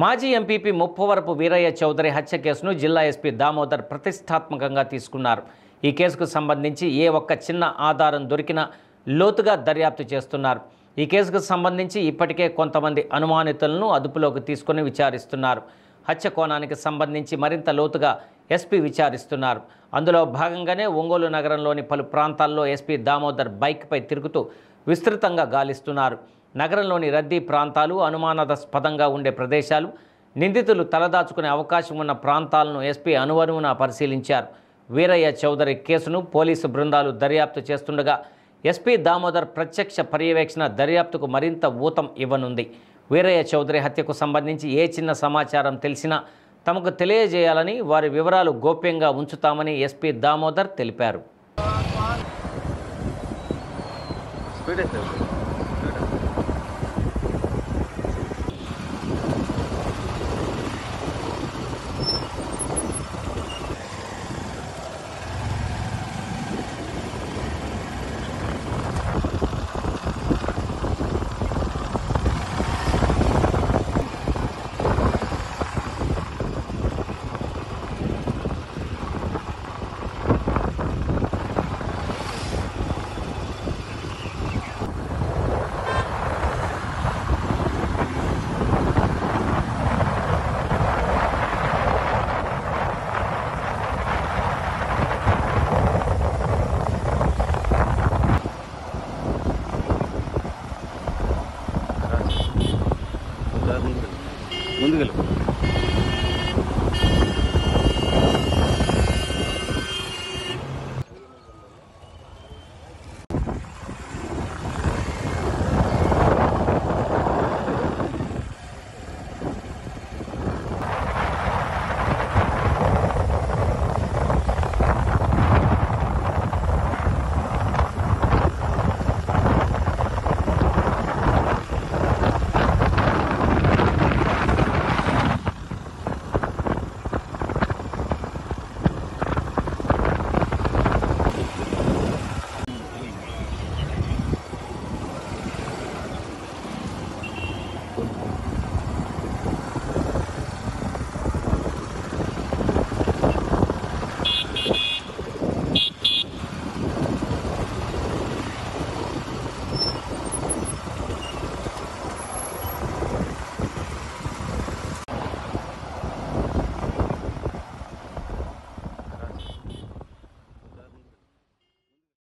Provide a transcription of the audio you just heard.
మాజీ ఎంపీపీ ముప్పవరపు వీరయ్య చౌదరి హత్య కేసును జిల్లా ఎస్పీ దామోదర్ ప్రతిష్టాత్మకంగా తీసుకున్నారు. ఈ కేసుకు సంబంధించి ఏ ఒక్క చిన్న ఆధారం దొరికినా లోతుగా దర్యాప్తు చేస్తున్నారు. ఈ కేసుకు సంబంధించి ఇప్పటికే కొంతమంది అనుమానితులను అదుపులోకి తీసుకుని విచారిస్తున్నారు. హత్య కోణానికి సంబంధించి మరింత లోతుగా ఎస్పీ విచారిస్తున్నారు. అందులో భాగంగానే ఒంగోలు నగరంలోని పలు ప్రాంతాల్లో ఎస్పీ దామోదర్ బైక్పై తిరుగుతూ విస్తృతంగా గాలిస్తున్నారు. నగరంలోని రద్దీ ప్రాంతాలు, అనుమానాస్పదంగా ఉండే ప్రదేశాలు, నిందితులు తలదాచుకునే అవకాశం ఉన్న ప్రాంతాలను ఎస్పీ అణువణువున పరిశీలించారు. వీరయ్య చౌదరి కేసును పోలీసు బృందాలు దర్యాప్తు చేస్తుండగా ఎస్పీ దామోదర్ ప్రత్యక్ష పర్యవేక్షణ దర్యాప్తుకు మరింత ఊతం ఇవ్వనుంది. వీరయ్య చౌదరి హత్యకు సంబంధించి ఏ చిన్న సమాచారం తెలిసినా తమకు తెలియజేయాలని, వారి వివరాలు గోప్యంగా ఉంచుతామని ఎస్పీ దామోదర్ తెలిపారు. ముందుకెళ్ళు.